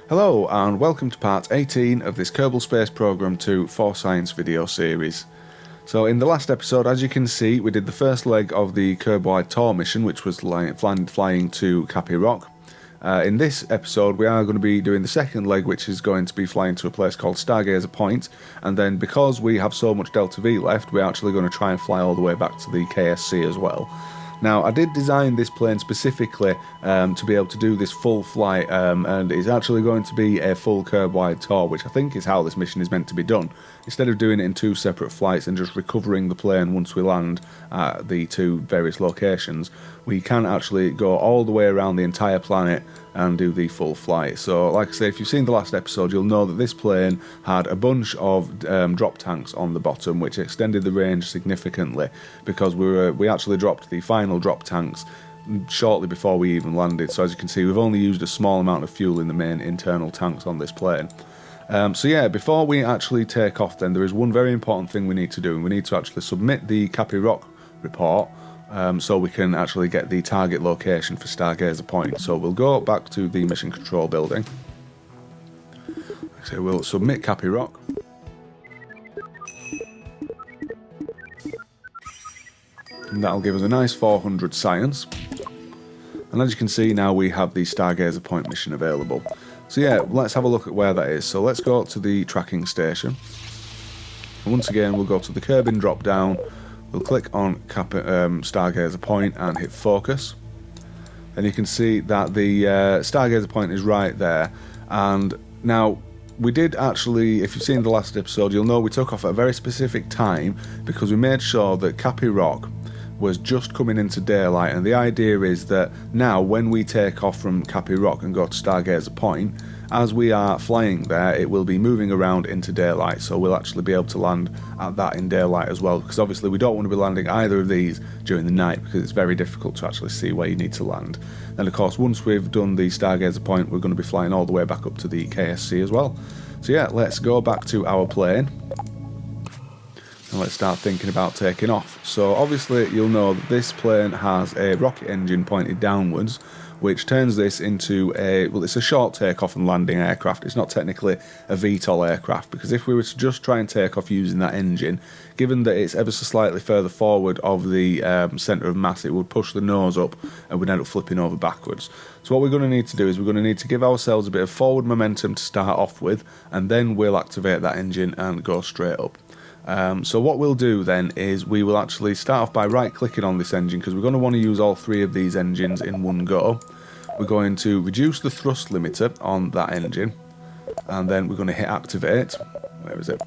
Hello and welcome to part 18 of this Kerbal Space Program 2 for Science video series. So in the last episode, as you can see, we did the first leg of the Kerbwide tour mission, which was flying to Kapy Rock. In this episode we are going to be doing the second leg, which is going to be flying to a place called Stargazer Point, and then because we have so much Delta V left, we're actually going to try and fly all the way back to the KSC as well. Now, I did design this plane specifically to be able to do this full flight, and it's actually going to be a full Kerbwide tour, which I think is how this mission is meant to be done. Instead of doing it in two separate flights and just recovering the plane once we land at the two various locations, we can actually go all the way around the entire planet and do the full flight. So, like I say, if you've seen the last episode, you'll know that this plane had a bunch of drop tanks on the bottom, which extended the range significantly because we actually dropped the final drop tanks shortly before we even landed. So as you can see, we've only used a small amount of fuel in the main internal tanks on this plane. So yeah, before we actually take off then, there is one very important thing we need to do, and we need to actually submit the Kapy Rock report so we can actually get the target location for Stargazer Point. So we'll go back to the mission control building. So we'll submit Kapy Rock. And that'll give us a nice 400 science. And as you can see, now we have the Stargazer Point mission available. So yeah, let's have a look at where that is. So let's go to the tracking station. And once again, we'll go to the Kerbin drop down. We'll click on Stargazer Point and hit focus. And you can see that the Stargazer Point is right there. And now, we did actually, if you've seen the last episode, you'll know we took off at a very specific time because we made sure that Kapy Rock was just coming into daylight, and the idea is that now when we take off from Kapy Rock and go to Stargazer Point, as we are flying there, it will be moving around into daylight, so we'll actually be able to land at that in daylight as well, because obviously we don't want to be landing either of these during the night because it's very difficult to actually see where you need to land. And of course, once we've done the Stargazer Point, we're going to be flying all the way back up to the KSC as well. So yeah, let's go back to our plane and let's start thinking about taking off. So obviously you'll know that this plane has a rocket engine pointed downwards, which turns this into it's a short takeoff and landing aircraft. It's not technically a VTOL aircraft, because if we were to just try and take off using that engine, given that it's ever so slightly further forward of the centre of mass, it would push the nose up and we'd end up flipping over backwards. So what we're going to need to do is we're going to need to give ourselves a bit of forward momentum to start off with, and then we'll activate that engine and go straight up. So what we'll do then is we will actually start off by right clicking on this engine, because we're going to want to use all three of these engines in one go. We're going to reduce the thrust limiter on that engine, and then we're going to hit activate. Where is it?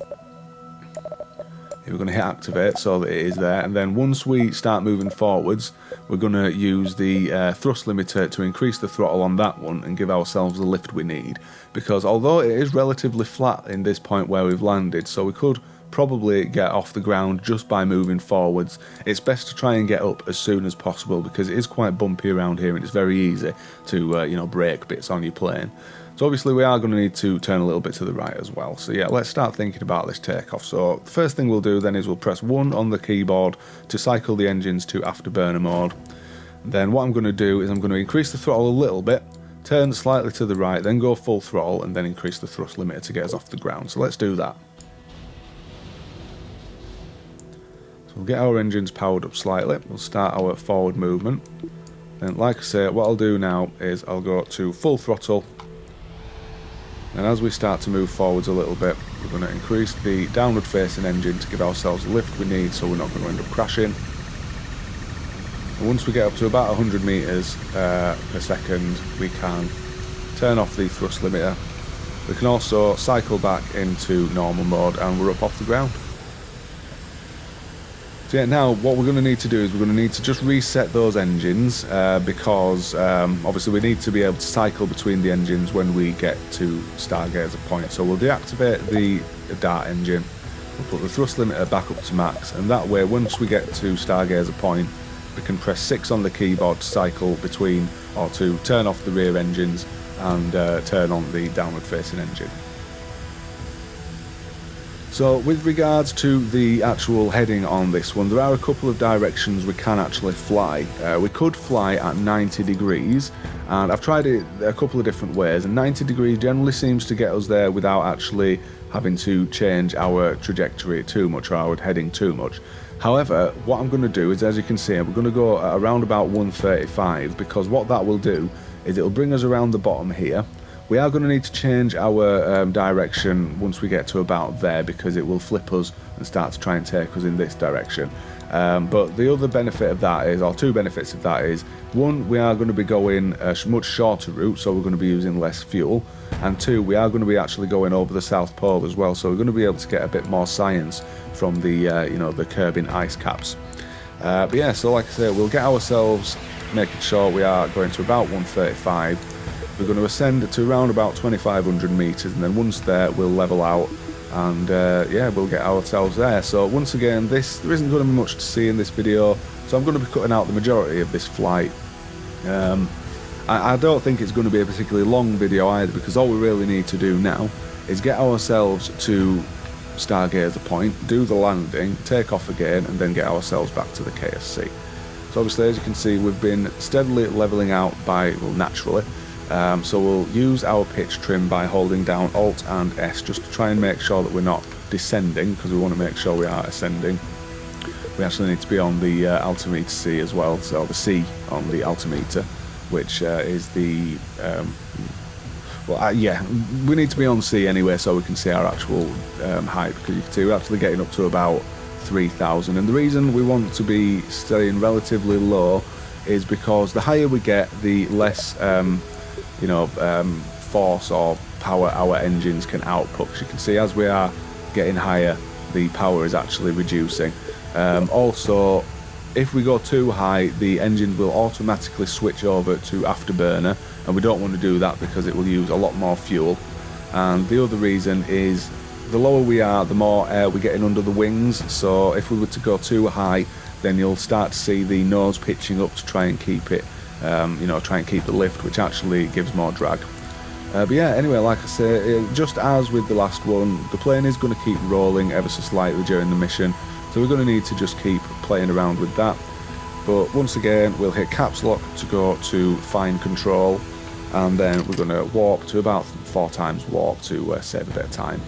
We're going to hit activate so that it is there, and then once we start moving forwards, we're going to use the thrust limiter to increase the throttle on that one and give ourselves the lift we need, because although it is relatively flat in this point where we've landed, so we could probably get off the ground just by moving forwards, it's best to try and get up as soon as possible, because it is quite bumpy around here and it's very easy to break bits on your plane. So obviously we are going to need to turn a little bit to the right as well. So yeah, let's start thinking about this takeoff. So the first thing we'll do then is we'll press 1 on the keyboard to cycle the engines to afterburner mode. Then what I'm going to do is I'm going to increase the throttle a little bit, turn slightly to the right, then go full throttle, and then increase the thrust limiter to get us off the ground. So let's do that. So we'll get our engines powered up slightly, we'll start our forward movement. Then like I say, what I'll do now is I'll go to full throttle, and as we start to move forwards a little bit, we're going to increase the downward facing engine to give ourselves the lift we need so we're not going to end up crashing. And once we get up to about 100 metres per second, we can turn off the thrust limiter. We can also cycle back into normal mode and we're up off the ground. So yeah, now what we're going to need to do is we're going to need to just reset those engines because obviously we need to be able to cycle between the engines when we get to Stargazer Point. So we'll deactivate the Dart engine, we'll put the thrust limiter back up to max, and that way once we get to Stargazer Point we can press 6 on the keyboard to cycle between, or to turn off the rear engines and turn on the downward facing engine. So with regards to the actual heading on this one, there are a couple of directions we can actually fly. We could fly at 90 degrees, and I've tried it a couple of different ways, and 90 degrees generally seems to get us there without actually having to change our trajectory too much, or our heading too much. However, what I'm going to do is, as you can see, we're going to go around about 135, because what that will do is it'll bring us around the bottom here. We are going to need to change our direction once we get to about there, because it will flip us and start to try and take us in this direction. But the other benefit of that is, or two benefits of that is, one, we are going to be going a much shorter route, so we're going to be using less fuel, and two, we are going to be actually going over the South Pole as well, so we're going to be able to get a bit more science from the the curbing ice caps. But yeah, so like I say, we'll get ourselves making sure we are going to about 135. We're going to ascend to around about 2,500 meters, and then once there, we'll level out, and yeah, we'll get ourselves there. So once again, there isn't going to be much to see in this video, so I'm going to be cutting out the majority of this flight. I don't think it's going to be a particularly long video either, because all we really need to do now is get ourselves to Stargazer Point, do the landing, take off again, and then get ourselves back to the KSC. So obviously, as you can see, we've been steadily leveling out naturally. So we'll use our pitch trim by holding down Alt and S just to try and make sure that we're not descending, because we want to make sure we are ascending. We actually need to be on the altimeter C as well, so the C on the altimeter, which is the yeah, we need to be on C anyway, so we can see our actual height, because you can see we're actually getting up to about 3,000, and the reason we want to be staying relatively low is because the higher we get, the less force or power our engines can output, because you can see as we are getting higher, the power is actually reducing. Also, if we go too high, the engines will automatically switch over to afterburner, and we don't want to do that because it will use a lot more fuel. And the other reason is, the lower we are, the more air we're getting under the wings, so if we were to go too high, then you'll start to see the nose pitching up to try and keep it, try and keep the lift, which actually gives more drag. But yeah, anyway, like I say, just as with the last one, the plane is going to keep rolling ever so slightly during the mission, so we're going to need to just keep playing around with that. But once again, we'll hit caps lock to go to fine control, and then we're going to warp to about 4 times warp to save a bit of time.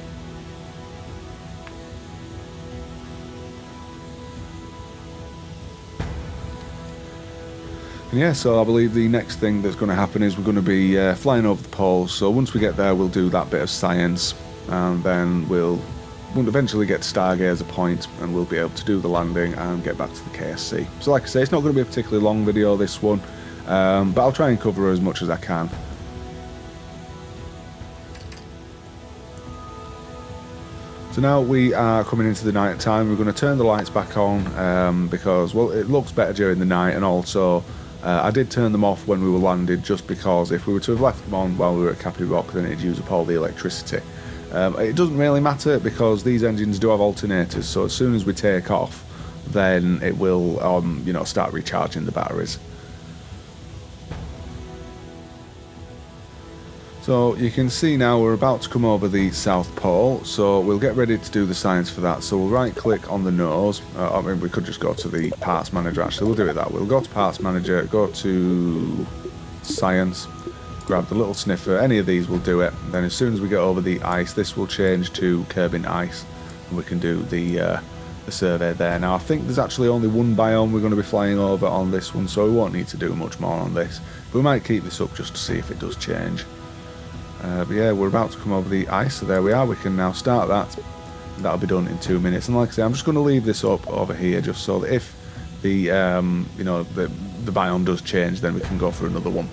And yeah, so I believe the next thing that's going to happen is we're going to be flying over the poles. So once we get there, we'll do that bit of science, and then we'll eventually get to Stargazer Point, and we'll be able to do the landing and get back to the KSC. So like I say, it's not going to be a particularly long video, this one, but I'll try and cover as much as I can. So now we are coming into the night time. We're going to turn the lights back on because, well, it looks better during the night, and also I did turn them off when we were landed, just because if we were to have left them on while we were at Kapy Rock, then it'd use up all the electricity. It doesn't really matter, because these engines do have alternators, so as soon as we take off, then it will start recharging the batteries. So you can see now we're about to come over the South Pole, so we'll get ready to do the science for that. So we'll right click on the nose. I mean, we could just go to the parts manager, actually. We'll do it that way. We'll go to parts manager, go to science, grab the little sniffer. Any of these will do it. Then as soon as we get over the ice, this will change to curbing ice, and we can do the survey there. Now I think there's actually only one biome we're going to be flying over on this one, so we won't need to do much more on this. But we might keep this up just to see if it does change. But yeah, we're about to come over the ice, so there we are. We can now start that. That'll be done in 2 minutes. And like I say, I'm just going to leave this up over here, just so that if the the biome does change, then we can go for another one.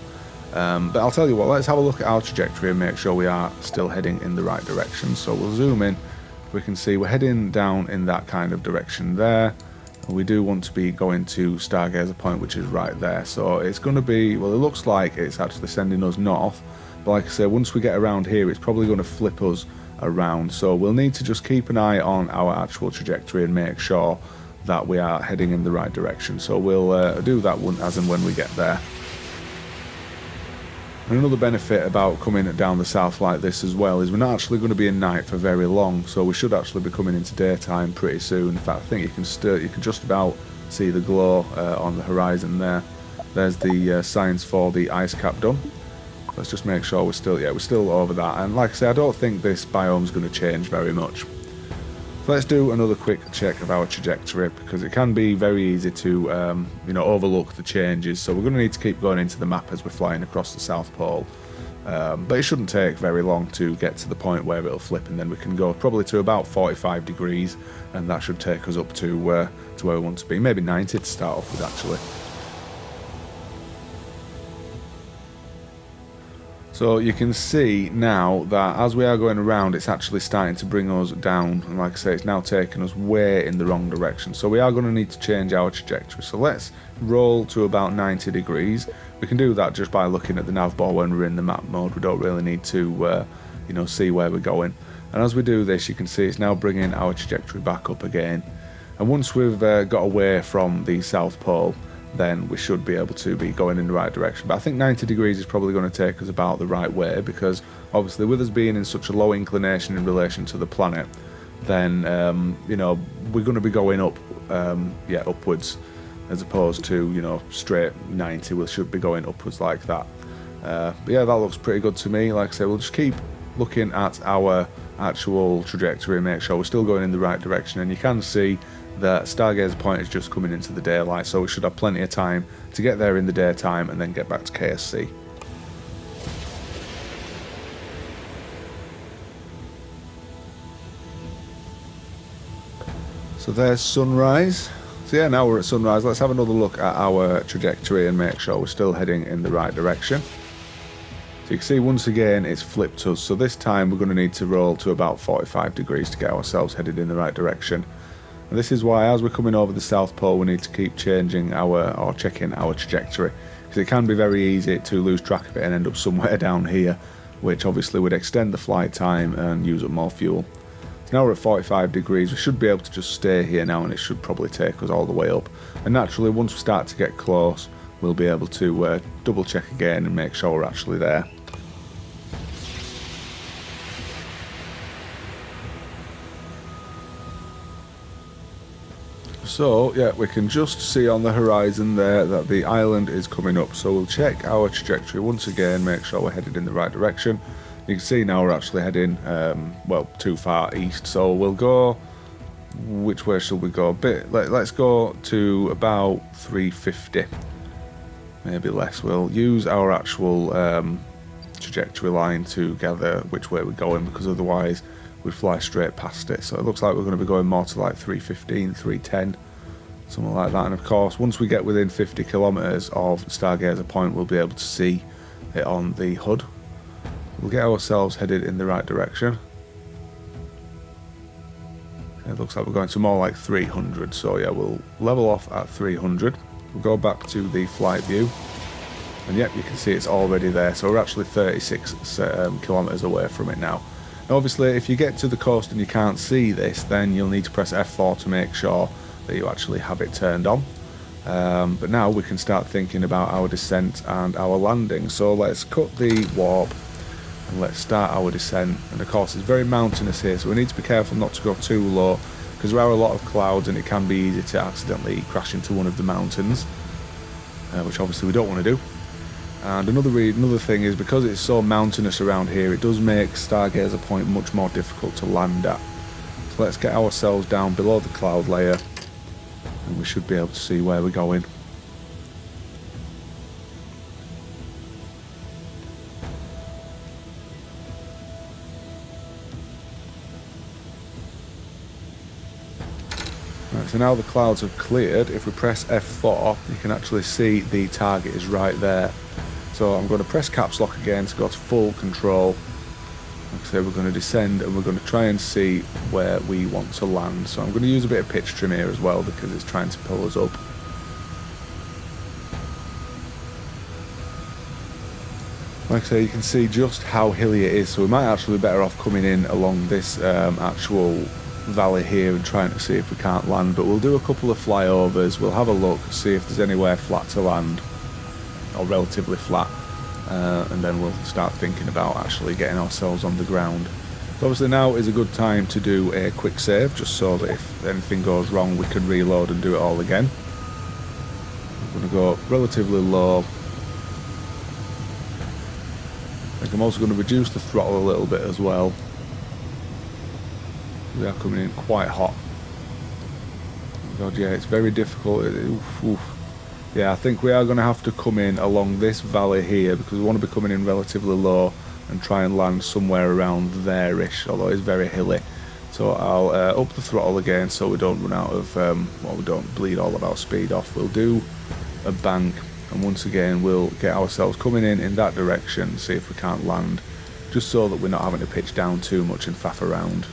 But I'll tell you what, let's have a look at our trajectory and make sure we are still heading in the right direction. So we'll zoom in. We can see we're heading down in that kind of direction there. And we do want to be going to Stargazer Point, which is right there. So it's going to be, well, it looks like it's actually sending us north. But like I say, once we get around here, it's probably going to flip us around. So we'll need to just keep an eye on our actual trajectory and make sure that we are heading in the right direction. So we'll do that one as and when we get there. And another benefit about coming down the south like this as well is we're not actually going to be in night for very long, so we should actually be coming into daytime pretty soon. In fact, I think you can just about see the glow on the horizon there. There's the signs for the ice cap done. Let's just make sure we're still over that. And like I say, I don't think this biome's going to change very much. So let's do another quick check of our trajectory, because it can be very easy to overlook the changes. So we're going to need to keep going into the map as we're flying across the South Pole. But it shouldn't take very long to get to the point where it'll flip, and then we can go probably to about 45 degrees, and that should take us up to where we want to be. Maybe 90 to start off with, actually. So you can see now that as we are going around, it's actually starting to bring us down, and like I say, it's now taking us way in the wrong direction. So we are going to need to change our trajectory. So let's roll to about 90 degrees. We can do that just by looking at the nav bar when we're in the map mode. We don't really need to see where we're going. And as we do this, you can see it's now bringing our trajectory back up again. And once we've got away from the South Pole, then we should be able to be going in the right direction. But I think 90 degrees is probably going to take us about the right way, because obviously with us being in such a low inclination in relation to the planet, then we're going to be going up, upwards, as opposed to straight 90. We should be going upwards like that. But yeah, that looks pretty good to me. Like I say, we'll just keep looking at our actual trajectory and make sure we're still going in the right direction. And you can see that Stargazer Point is just coming into the daylight, so we should have plenty of time to get there in the daytime and then get back to KSC. So there's sunrise. So yeah, now we're at sunrise. Let's have another look at our trajectory and make sure we're still heading in the right direction. So you can see once again it's flipped us, so this time we're going to need to roll to about 45 degrees to get ourselves headed in the right direction. And this is why, as we're coming over the South Pole, we need to keep checking our trajectory, because it can be very easy to lose track of it and end up somewhere down here, which obviously would extend the flight time and use up more fuel. So now we're at 45 degrees. We should be able to just stay here now, and it should probably take us all the way up. And naturally, once we start to get close, we'll be able to double check again and make sure we're actually there. So yeah, we can just see on the horizon there that the island is coming up, so we'll check our trajectory once again, make sure we're headed in the right direction. You can see now we're actually heading too far east, so we'll go, which way shall we go? Let's go to about 350, maybe less. We'll use our actual trajectory line to gather which way we're going, because otherwise we'd fly straight past it. So it looks like we're going to be going more to like 315, 310, something like that. And of course, once we get within 50 kilometers of Stargazer Point, we'll be able to see it on the HUD. We'll get ourselves headed in the right direction. It looks like we're going to more like 300, so yeah, we'll level off at 300. We'll go back to the flight view, and yep, you can see it's already there. So we're actually 36 kilometers away from it now. Obviously, if you get to the coast and you can't see this, then you'll need to press F4 to make sure that you actually have it turned on. But now we can start thinking about our descent and our landing. So let's cut the warp and let's start our descent. And of course, it's very mountainous here, so we need to be careful not to go too low, because there are a lot of clouds and it can be easy to accidentally crash into one of the mountains, which obviously we don't want to do. And another thing is, because it's so mountainous around here, it does make Stargazer Point much more difficult to land at. So let's get ourselves down below the cloud layer, and we should be able to see where we're going. Right, so now the clouds have cleared. If we press F4, you can actually see the target is right there. So I'm going to press caps lock again to go to full control. Like I say, we're going to descend and we're going to try and see where we want to land. So I'm going to use a bit of pitch trim here as well, because it's trying to pull us up. Like I say, you can see just how hilly it is, so we might actually be better off coming in along this actual valley here and trying to see if we can't land. But we'll do a couple of flyovers, we'll have a look, see if there's anywhere flat to land, or relatively flat, and then we'll start thinking about actually getting ourselves on the ground. So obviously now is a good time to do a quick save, just so that if anything goes wrong we can reload and do it all again. I'm going to go relatively low. I think I'm also going to reduce the throttle a little bit as well. We are coming in quite hot. God, yeah, it's very difficult. Oof, oof. Yeah, I think we are going to have to come in along this valley here, because we want to be coming in relatively low and try and land somewhere around there-ish, although it's very hilly. So I'll up the throttle again so we don't run out of, well, we don't bleed all of our speed off. We'll do a bank, and once again we'll get ourselves coming in that direction, see if we can't land, just so that we're not having to pitch down too much and faff around.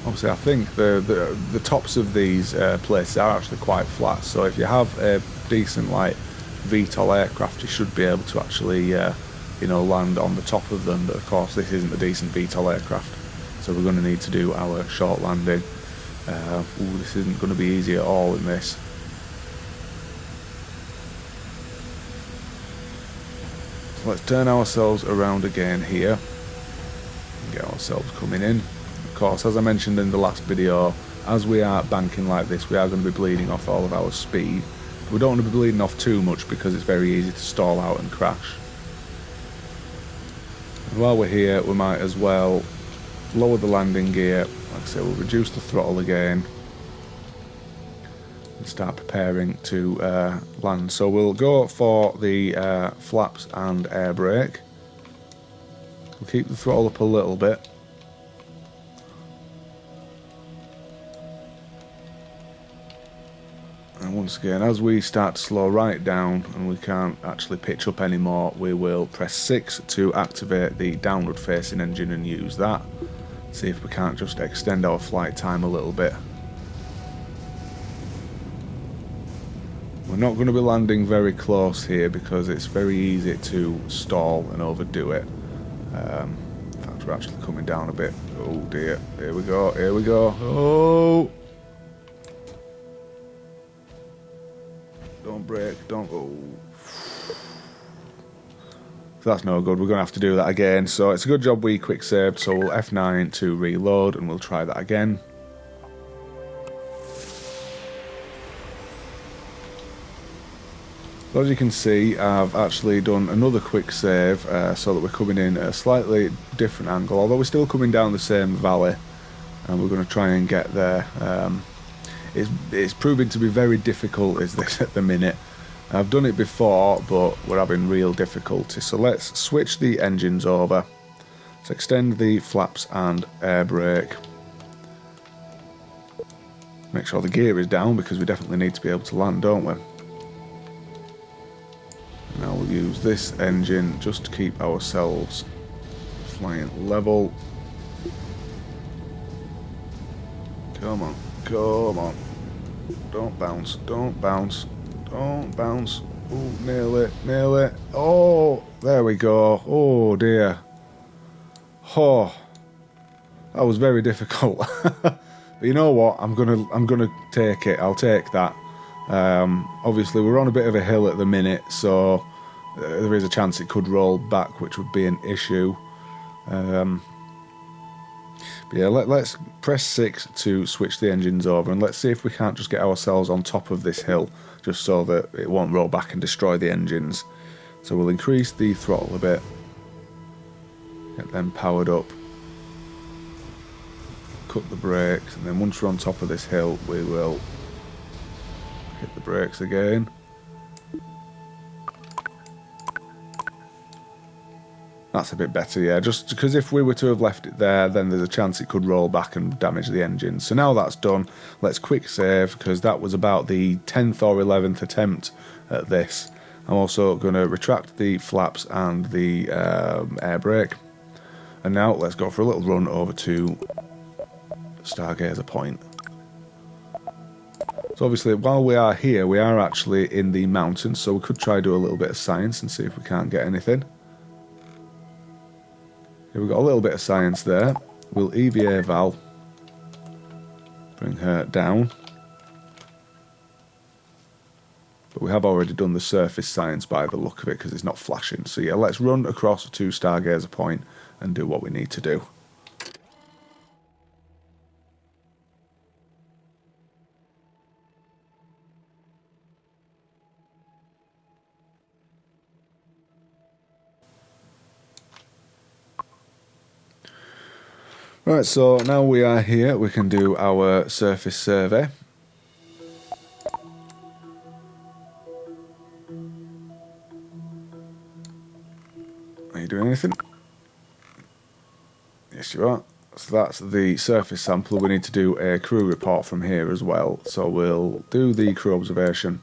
Obviously I think the tops of these places are actually quite flat, so if you have a decent like VTOL aircraft you should be able to actually you know, land on the top of them, but of course this isn't a decent VTOL aircraft, so we're going to need to do our short landing. Ooh, this isn't going to be easy at all in this. So let's turn ourselves around again here and get ourselves coming in. Of course, as I mentioned in the last video, as we are banking like this we are going to be bleeding off all of our speed. But we don't want to be bleeding off too much because it's very easy to stall out and crash. And while we're here we might as well lower the landing gear. Like I say, we'll reduce the throttle again and start preparing to land. So we'll go for the flaps and air brake. We'll keep the throttle up a little bit. And once again, as we start to slow right down and we can't actually pitch up anymore, we will press 6 to activate the downward facing engine and use that. See if we can't just extend our flight time a little bit. We're not going to be landing very close here because it's very easy to stall and overdo it. In fact, we're actually coming down a bit. Oh dear, here we go, here we go. Oh! Don't brake, don't go. So that's no good, we're going to have to do that again. So it's a good job we quick saved, so we'll F9 to reload and we'll try that again. So as you can see, I've actually done another quick save so that we're coming in at a slightly different angle, although we're still coming down the same valley, and we're going to try and get there. It's proving to be very difficult is this at the minute. I've done it before but we're having real difficulty, so let's switch the engines over. Let's extend the flaps and air brake. Make sure the gear is down because we definitely need to be able to land, don't we? Now we'll use this engine just to keep ourselves flying level. Come on, come on. Don't bounce, don't bounce, don't bounce. Oh, nail it, nail it. Oh, there we go. Oh dear. Oh, that was very difficult. But you know what? I'm gonna take it. I'll take that. Obviously we're on a bit of a hill at the minute, so there is a chance it could roll back, which would be an issue. But yeah, let's press 6 to switch the engines over, and let's see if we can't just get ourselves on top of this hill, just so that it won't roll back and destroy the engines. So we'll increase the throttle a bit, get them powered up, cut the brakes, and then once we're on top of this hill we will hit the brakes again. That's a bit better, yeah, just because if we were to have left it there then there's a chance it could roll back and damage the engine. So now that's done, let's quick save, because that was about the 10th or 11th attempt at this. I'm also going to retract the flaps and the air brake. And now let's go for a little run over to Stargazer Point. So obviously while we are here we are actually in the mountains, so we could try do a little bit of science and see if we can't get anything. Here we've got a little bit of science there. We'll EVA Val, bring her down. But we have already done the surface science by the look of it because it's not flashing. So yeah, let's run across to Stargazer Point and do what we need to do. Right, so now we are here, we can do our surface survey. Are you doing anything? Yes, you are. So that's the surface sample. We need to do a crew report from here as well. So we'll do the crew observation.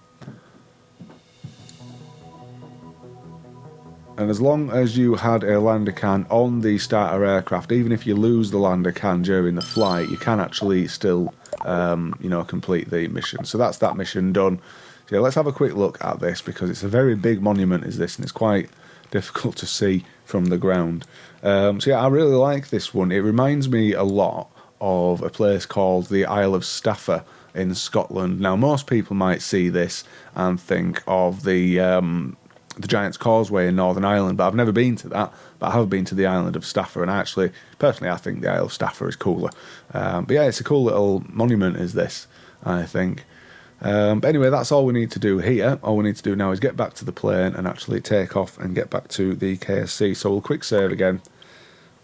And as long as you had a lander can on the starter aircraft, even if you lose the lander can during the flight, you can actually still, you know, complete the mission. So that's that mission done. So yeah, let's have a quick look at this because it's a very big monument, is this, and it's quite difficult to see from the ground. So yeah, I really like this one. It reminds me a lot of a place called the Isle of Staffa in Scotland. Now, most people might see this and think of the Giant's Causeway in Northern Ireland, but I've never been to that. But I have been to the island of Staffa, and actually, personally, I think the Isle of Staffa is cooler. But yeah, it's a cool little monument, is this, I think. But anyway, that's all we need to do here. All we need to do now is get back to the plane and actually take off and get back to the KSC. So we'll quick save again.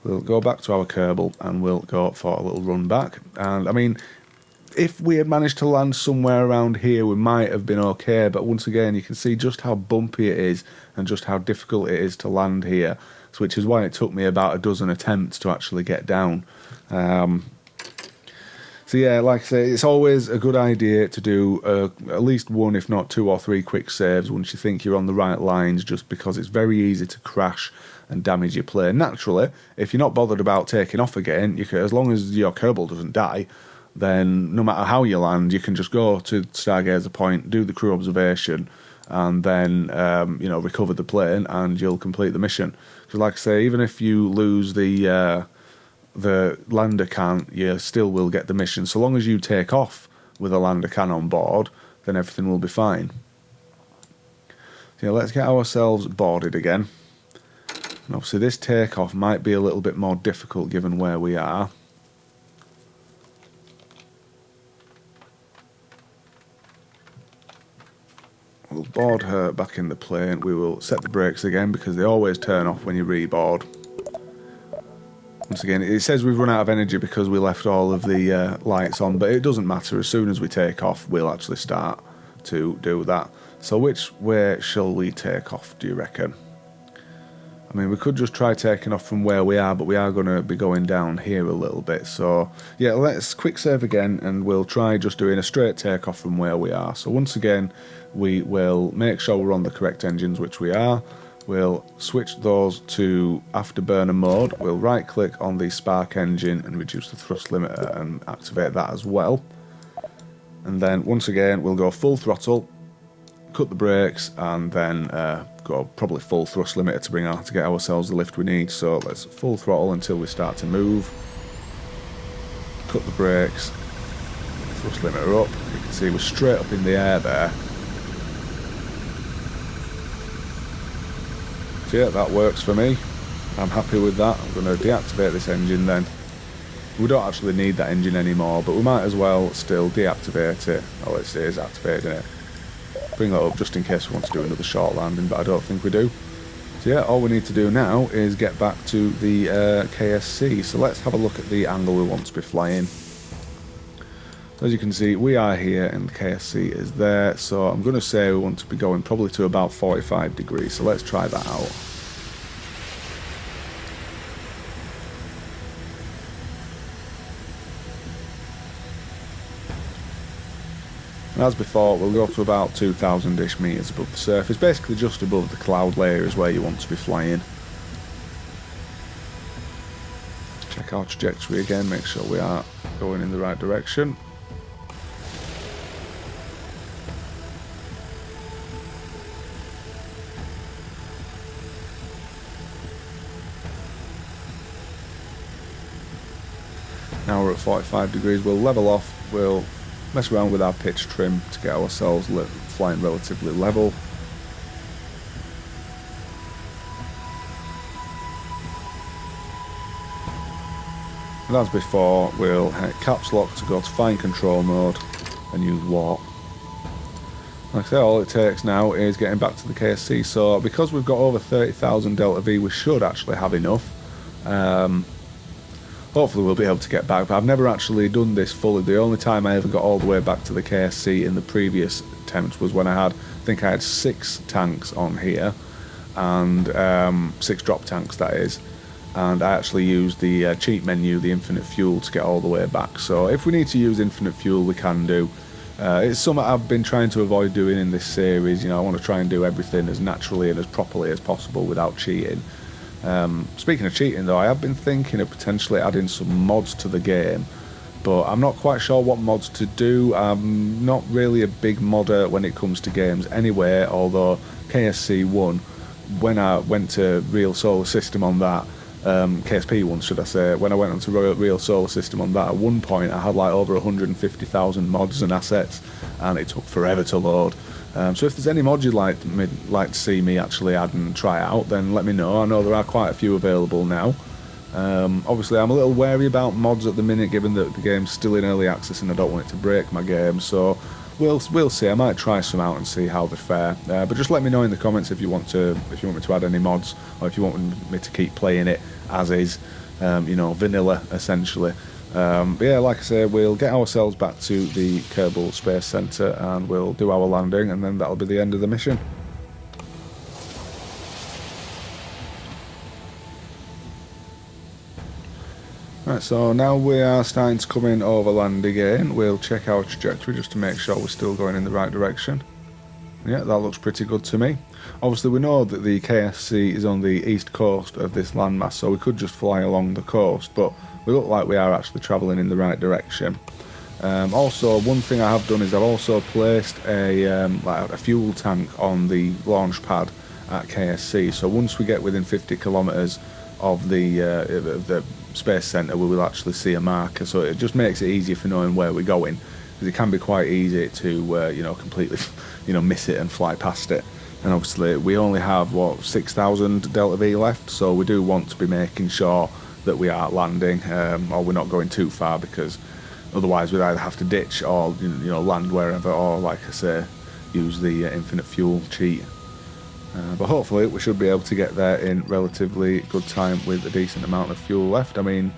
We'll go back to our Kerbal and we'll go for a little run back. And I mean, if we had managed to land somewhere around here, we might have been okay. But once again, you can see just how bumpy it is and just how difficult it is to land here. So which is why it took me about a dozen attempts to actually get down. So yeah, like I say, it's always a good idea to do at least one, if not 2 or 3 quick saves once you think you're on the right lines, just because it's very easy to crash and damage your plane. Naturally, if you're not bothered about taking off again, you can, as long as your Kerbal doesn't die, then no matter how you land, you can just go to Stargazer Point, do the crew observation, and then you know, recover the plane, and you'll complete the mission. Because like I say, even if you lose the lander can, you still will get the mission. So long as you take off with a lander can on board, then everything will be fine. So yeah, let's get ourselves boarded again. And obviously this takeoff might be a little bit more difficult given where we are. We'll board her back in the plane. We will set the brakes again because they always turn off when you reboard. Once again, it says we've run out of energy because we left all of the lights on, but it doesn't matter. As soon as we take off, we'll actually start to do that. So which way shall we take off, do you reckon? I mean, we could just try taking off from where we are, but we are going to be going down here a little bit. So yeah, let's quick save again, and we'll try just doing a straight takeoff from where we are. So once again, we will make sure we're on the correct engines, which we are. We'll switch those to afterburner mode. We'll right click on the spark engine and reduce the thrust limiter and activate that as well. And then once again, we'll go full throttle, cut the brakes, and then go probably full thrust limiter to get ourselves the lift we need. So let's full throttle until we start to move. Cut the brakes, thrust limiter up. You can see we're straight up in the air there. So yeah, that works for me. I'm happy with that. I'm going to deactivate this engine then. We don't actually need that engine anymore, but we might as well still deactivate it. Oh, it is activating it. Bring that up just in case we want to do another short landing, but I don't think we do. So yeah, all we need to do now is get back to the KSC. So let's have a look at the angle we want to be flying. As you can see, we are here and the KSC is there, so I'm going to say we want to be going probably to about 45 degrees, so let's try that out. And as before, we'll go to about 2,000-ish metres above the surface, basically just above the cloud layer is where you want to be flying. Check our trajectory again, make sure we are going in the right direction. Now we're at 45 degrees. We'll level off. We'll mess around with our pitch trim to get ourselves flying relatively level. And as before, we'll hit caps lock to go to fine control mode and use warp. Like I say, all it takes now is getting back to the KSC. So because we've got over 30,000 Delta V, we should actually have enough. Hopefully we'll be able to get back, but I've never actually done this fully. The only time I ever got all the way back to the KSC in the previous attempt was when I think I had 6 tanks on here, and 6 drop tanks, that is. And I actually used the cheat menu, the infinite fuel, to get all the way back. So if we need to use infinite fuel, we can do. It's something I've been trying to avoid doing in this series. You know, I want to try and do everything as naturally and as properly as possible without cheating. Speaking of cheating though, I have been thinking of potentially adding some mods to the game, but I'm not quite sure what mods to do. I'm not really a big modder when it comes to games anyway, although KSC1, when I went to Real Solar System on that, KSP1 should I say, when I went onto Real Solar System on that, at one point I had like over 150,000 mods and assets, and it took forever to load. So if there's any mods you'd like to see me actually add and try out, then let me know. I know there are quite a few available now. Obviously I'm a little wary about mods at the minute, given that the game's still in early access and I don't want it to break my game, so we'll see. I might try some out and see how they fare, but just let me know in the comments if you want me to add any mods, or if you want me to keep playing it as is, you know, vanilla essentially. But yeah, like I say, we'll get ourselves back to the Kerbal Space Center and we'll do our landing, and then that'll be the end of the mission. Right, so now we are starting to come in overland again. We'll check our trajectory just to make sure we're still going in the right direction. Yeah, that looks pretty good to me. Obviously we know that the KSC is on the east coast of this landmass, so we could just fly along the coast, but we look like we are actually travelling in the right direction. Also, one thing I have done is I've also placed like a fuel tank on the launch pad at KSC, so once we get within 50 kilometres of the space centre, we will actually see a marker, so it just makes it easier for knowing where we're going, because it can be quite easy to you know, completely miss it and fly past it. And obviously we only have what, 6,000 Delta V left, so we do want to be making sure that we are landing, or we're not going too far, because otherwise we'd either have to ditch or land wherever, or like I say, use the infinite fuel cheat. But hopefully we should be able to get there in relatively good time with a decent amount of fuel left. I mean,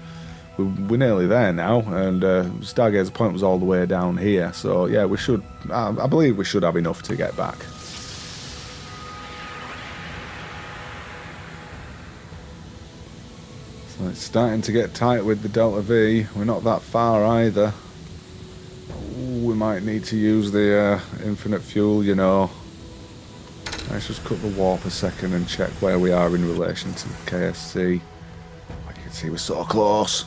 we're nearly there now, and Stargazer Point was all the way down here, so yeah, we should, I believe we should have enough to get back. So it's starting to get tight with the Delta V. We're not that far either. Ooh, we might need to use the infinite fuel, you know. Let's just cut the warp a second and check where we are in relation to the KSC. I can see we're so close.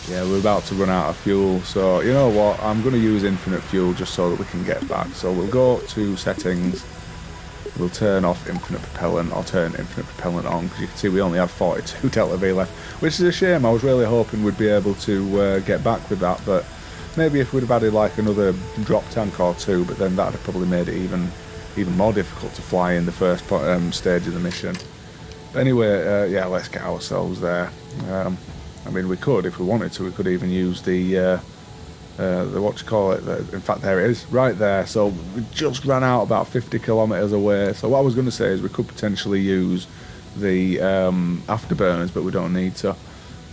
Yeah, we're about to run out of fuel, so you know what, I'm going to use infinite fuel just so that we can get back. So we'll go to settings, we'll turn off infinite propellant, or turn infinite propellant on, because you can see we only have 42 Delta V left, which is a shame. I was really hoping we'd be able to get back with that, but maybe if we'd have added like another drop tank or two, but then that would have probably made it even more difficult to fly in the first stage of the mission. But anyway, yeah, let's get ourselves there. I mean, we could, if we wanted to, we could even use the what you call it, in fact there it is, right there. So we just ran out about 50 kilometres away, so what I was going to say is we could potentially use the afterburners, but we don't need to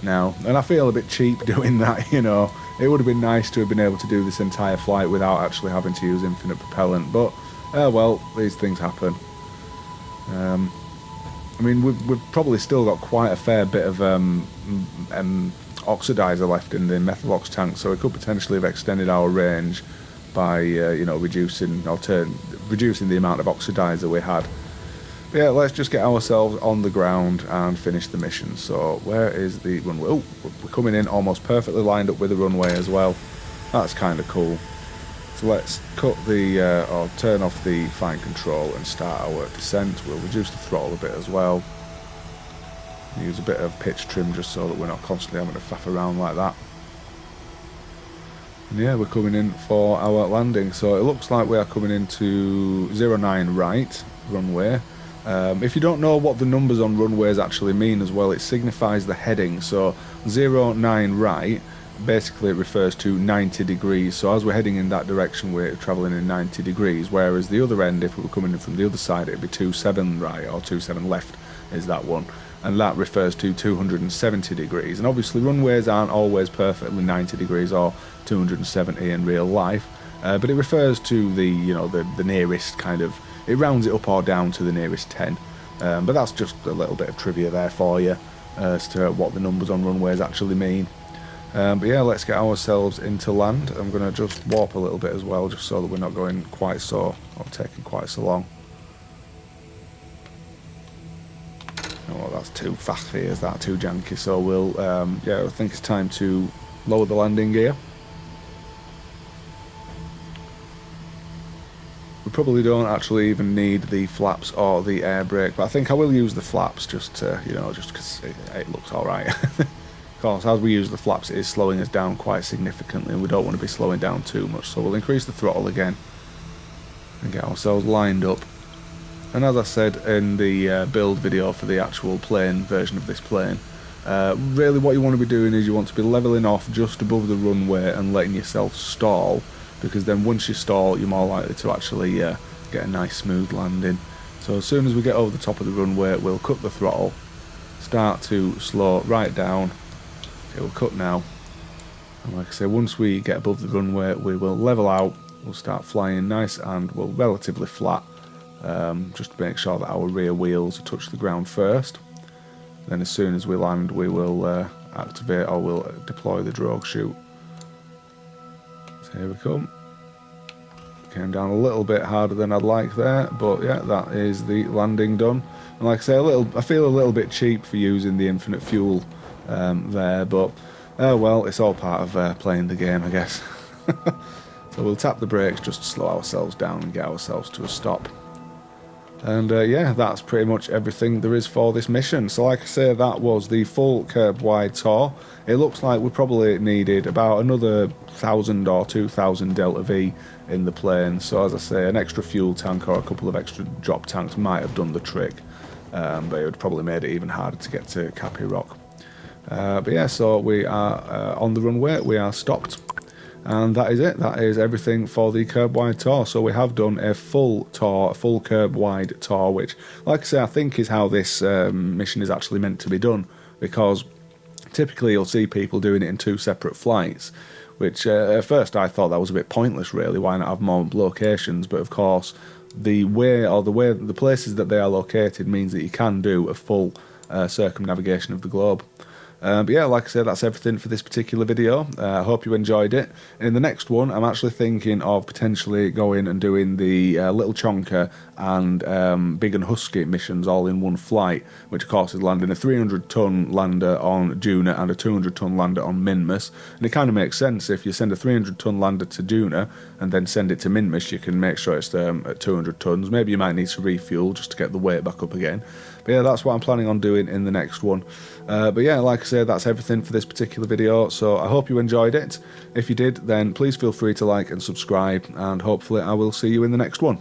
now, and I feel a bit cheap doing that, you know. It would have been nice to have been able to do this entire flight without actually having to use infinite propellant, but well, these things happen. I mean, we've probably still got quite a fair bit of oxidizer left in the Methalox tank, so we could potentially have extended our range by reducing the amount of oxidizer we had. But yeah, let's just get ourselves on the ground and finish the mission. So where is the runway? Oh, we're coming in almost perfectly lined up with the runway as well. That's kind of cool. So let's cut the or turn off the fine control and start our descent. We'll reduce the throttle a bit as well. Use a bit of pitch trim just so that we're not constantly having to faff around like that. And yeah, we're coming in for our landing. So it looks like we are coming into 09 right runway. If you don't know what the numbers on runways actually mean as well, it signifies the heading. So 09 right basically refers to 90 degrees. So as we're heading in that direction, we're travelling in 90 degrees. Whereas the other end, if we were coming in from the other side, it'd be 27 right or 27 left is that one. And that refers to 270 degrees. And obviously runways aren't always perfectly 90 degrees or 270 in real life, but it refers to the, you know, the nearest kind of, it rounds it up or down to the nearest 10. But that's just a little bit of trivia there for you as to what the numbers on runways actually mean. But yeah, let's get ourselves into land. I'm going to just warp a little bit as well, just so that we're not going quite so, or taking quite so long. Oh, that's too fast here, is that too janky? So we'll, yeah, I think it's time to lower the landing gear. We probably don't actually even need the flaps or the air brake, but I think I will use the flaps just to, you know, just because it looks alright. Of course, as we use the flaps, it is slowing us down quite significantly, and we don't want to be slowing down too much, so we'll increase the throttle again and get ourselves lined up. And as I said in the build video for the actual plane version of this plane, really what you want to be doing is you want to be levelling off just above the runway and letting yourself stall, because then once you stall you're more likely to actually get a nice smooth landing. So as soon as we get over the top of the runway, we'll cut the throttle, start to slow right down. It will cut now, and like I say, once we get above the runway we will level out, we'll start flying nice and we'll relatively flat. Just to make sure that our rear wheels touch the ground first. Then as soon as we land we will activate, or we'll deploy the drogue chute. So here we come. Came down a little bit harder than I'd like there, but yeah, that is the landing done. And like I say, I feel a little bit cheap for using the infinite fuel there, but well, it's all part of playing the game, I guess. So we'll tap the brakes just to slow ourselves down and get ourselves to a stop. And yeah, that's pretty much everything there is for this mission. So like I say, that was the full Kerbwide tour. It looks like we probably needed about another 1,000 or 2,000 Delta V in the plane. So as I say, an extra fuel tank or a couple of extra drop tanks might have done the trick. But it would probably made it even harder to get to Kapy Rock. But yeah, so we are on the runway, we are stopped. And that is it. That is everything for the Kerbwide tour. So we have done a full tour, a full Kerbwide tour, which, like I say, I think is how this mission is actually meant to be done. Because typically you'll see people doing it in 2 separate flights, which at first I thought that was a bit pointless, really. Why not have more locations? But of course, the places that they are located means that you can do a full circumnavigation of the globe. But yeah, like I said, that's everything for this particular video. I hope you enjoyed it. In the next one, I'm actually thinking of potentially going and doing the Little Chonker and Big and Husky missions all in one flight, which of course is landing a 300-ton lander on Juna and a 200-ton lander on Minmus. And it kind of makes sense. If you send a 300-ton lander to Juna and then send it to Minmus, you can make sure it's at 200 tons. Maybe you might need to refuel just to get the weight back up again. But yeah, that's what I'm planning on doing in the next one. But yeah, like I say, that's everything for this particular video, so I hope you enjoyed it. If you did, then please feel free to like and subscribe, and hopefully I will see you in the next one.